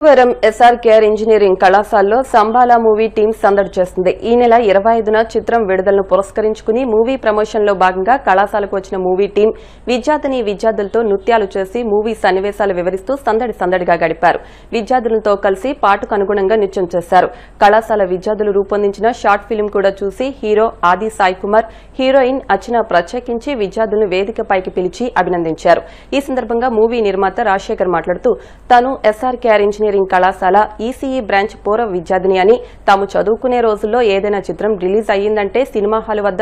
వరం SRKR engineering కళాశాలలో Shambhala movie team సందడి చేస్తుంది. ఈ నెల 25న చిత్రం విడుదలను పురస్కరించుకుని మూవీ ప్రమోషన్ లో భాగంగా కళాశాలకు వచ్చిన మూవీ టీం విద్యార్థులతో నృత్యాలు చేసి మూవీ సన్నివేశాలు వివరిస్తూ సందడిగా గడిపారు. విద్యార్థులతో కలిసి పాటకు అనుగుణంగా నృత్యం చేశారు. కళాశాల విద్యార్థులు రూపొందించిన షార్ట్ ఫిల్మ్ కూడా చూసి హీరో ఆది సాయి కుమార్, హీరోయిన్ అర్చన ప్రత్యేకించి విద్యార్థులను వేదికపైకి పిలిచి అభినందించారు. ఈ సందర్భంగా మూవీ నిర్మాత రాజశేఖర్ మాట్లాడుతూ తాను ఎస్ఆర్కేఆర్ ఇంజనీరింగ్ కళాశాల ఈసీఈ బ్రాంచ్ పూర్వ విద్యార్థిని అని, తాము చదువుకునే రోజుల్లో ఏదైనా చిత్రం రిలీజ్ అయ్యిందంటే సినిమా హాల్ వద్ద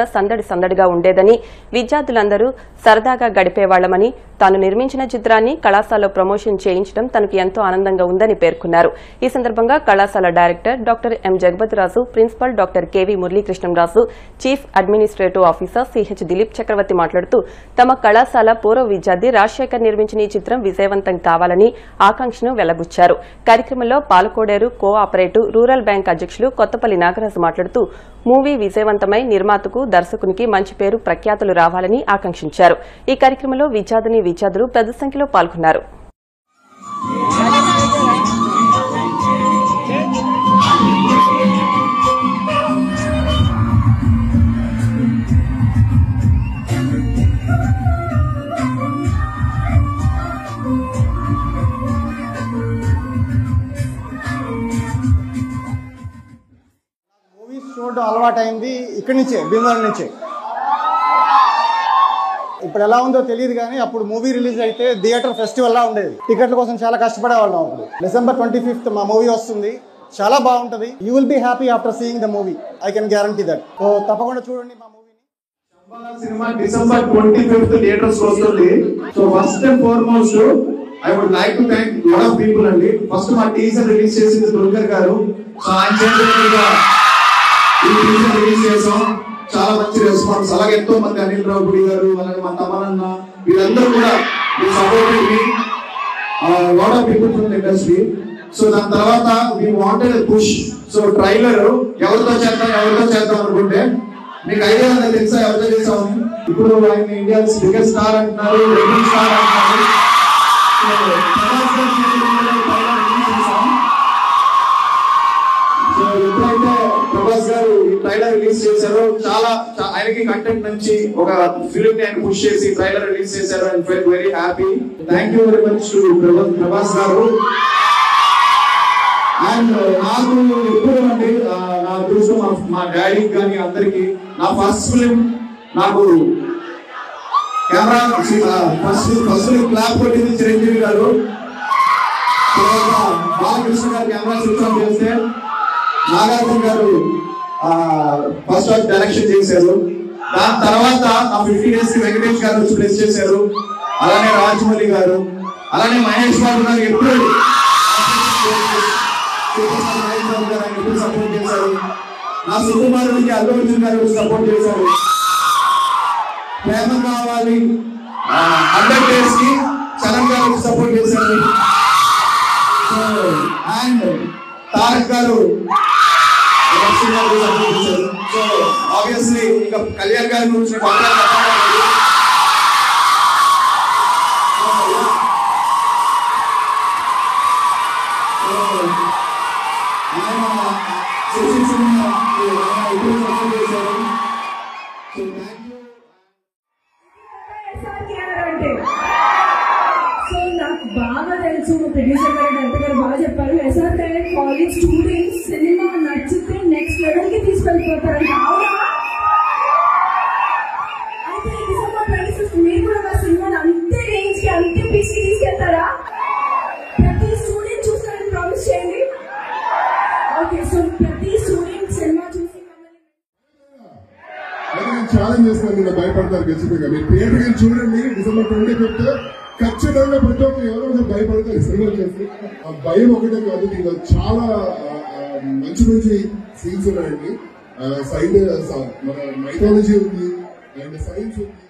సందడిగా ఉండేదని, విద్యార్థులందరూ సరదాగా గడిపేవాళ్లమని, తాను నిర్మించిన చిత్రాన్ని కళాశాలలో ప్రమోషన్ చేయించడం తనకు ఎంతో ఆనందంగా ఉందని పేర్కొన్నారు. ఈ సందర్భంగా కళాశాల director doctor M Jagapathiraju, principal doctor KV Muralikrishnamraju, chief administrative officer CH Dilip Chakravarthi మాట్లాడుతూ తమ కళాశాల పూర్వ విద్యార్థి రాజశేఖర్ నిర్మించిన ఈ చిత్రం విజయవంతం కావాలని ఆకాంక్షను వెల్లబుచ్చారు. కార్యక్రమంలో పాలకోడేరు కోఆపరేటివ్ రూరల్ బ్యాంక్ అధ్యక్షులు కొత్తపల్లి నాగరాజు మాట్లాడుతూ మూవీ విజయవంతమై నిర్మాతకు, దర్శకునికి మంచి పేరు ప్రఖ్యాతులు రావాలని ఆకాంక్షించారు. ఈ కార్యక్రమంలో విద్యార్థులు పెద్ద సంఖ్యలో పాల్గొన్నారు. చూడడం అలవాటైంది ఇక్కడి నుంచే, భీమవరం నుంచే. ఇప్పుడు ఎలా ఉందో తెలియదు కానీ అప్పుడు మూవీ రిలీజ్ అయితే థియేటర్ ఫెస్టివల్ లా ఉండేది. టికెట్ల కోసం చాలా కష్టపడేవాళ్ళం. అప్పుడు December 25th మా మూవీ వస్తుంది, చాలా బాగుంటది. You will be happy after seeing the movie, I can guarantee that. So తప్పకుండా చూడండి మా మూవీని. Sambala cinema December 25th theatres వస్తుంది. So first and foremost I would like to thank lot of people అండి. ఫస్ట్ మా టీజర్ రిలీజ్ చేసింది దుర్గర్ గారు. సో ఆయన చేతుల ఈ టీజర్ రిలీజ్ చేసాం, చాలా మంచి రెస్పాన్స్. అలాగే ఎంతో మంది అనిల్ రావుపూడి గారు, అలాగే మా తమనన్న, వీళ్ళందరూ కూడా supported me lot of people from the industry. So దాని తర్వాత we wanted push. So trailer ఎవరితో చేద్దాం అనుకుంటే మీకు ఐడియా తెలుసా ఎవరితో చేసామని? ఇప్పుడు ఆయన ఇండియాస్ బిగ్గెస్ట్ స్టార్ అంటున్నారు, రేటింగ్ స్టార్ అంటున్నారు. సో ఎప్పుడైతే ప్రభాస్ గారు ఈ ట్రైలర్ రిలీజ్ చేశారో చాలా ఆయనకి కంటెంట్ నుంచి ఒక ఫిల్మ్ ని ఆయన పుష్ చేసి ట్రైలర్ రిలీజ్ చేశారు. And full very happy. Thank you very much to Prabhas గారు. అండ్ నాకు ఎప్పుడు అండి నా దృష్టం మా డాడీకి కానీ అందరికి నా ఫస్ట్ ఫిలిం నాకు కెమెరా ఫస్ట్ క్లాప్ కొట్టింది చిరంజీవి గారు. బాలకృష్ణ గారు కెమెరా స్విచ్ ఆఫ్ చేస్తే నాగార్జున గారు ఫస్ట్ హాఫ్ డైరెక్షన్ చేశారు. దాని తర్వాత నా 50 days వెంకటేష్ గారు వచ్చి ప్రెస్ చేశారు. అలానే రాజమౌళి గారు, అలానే మహేష్ బాబు గారు ఎప్పుడు సపోర్ట్ చేశారు. నా సుకుమారుడికి అల్లు అర్జున్ గారు సపోర్ట్ చేశారు. ప్రేమ కావాలి 100 days కి చరణ్ గారు సపోర్ట్ చేశారు. అండ్ తారక్ గారు సపోర్ట్ చేశారు. సో ఆబ్వియస్లీ ఇంకా కళ్యాణ్ గారి గురించి సో నాకు బాగా తెలుసు, ప్రొడ్యూసర్ గారు డైరెక్టర్ గారు బాగా చెప్పారు. ఎస్ఆర్కేఆర్ కాలేజ్ స్టూడెంట్స్ సినిమా నచ్చితే నెక్స్ట్ లెవెల్ కి తీసుకెళ్ళిపోతారు. అయితే December 25th మీరు కూడా మా సినిమాని అంతే రేంజ్ కి అంతే పిచ్చి తీసుకెళ్తారా? ప్రతి స్టూడెంట్ చూస్తారని ప్రామిస్ చేయండి. ఓకే, సో ప్రతి స్టూడెంట్ సినిమా చూసి ఛాలెంజ్ చేస్తాను. మీరు భయపడతారు ఖచ్చితంగా. మీరు థియేటర్ చూడండి December 25th. ఖచ్చితంగా ప్రతి ఒక్క ఎవరో భయపడతారు సినిమా చేసి. ఆ భయం ఒకటే కాదు, దీనిలో చాలా మంచి సీన్స్ ఉన్నాయండి. సైడ్ మన మైథాలజీ ఉంది అండ్ సైన్స్ ఉంది.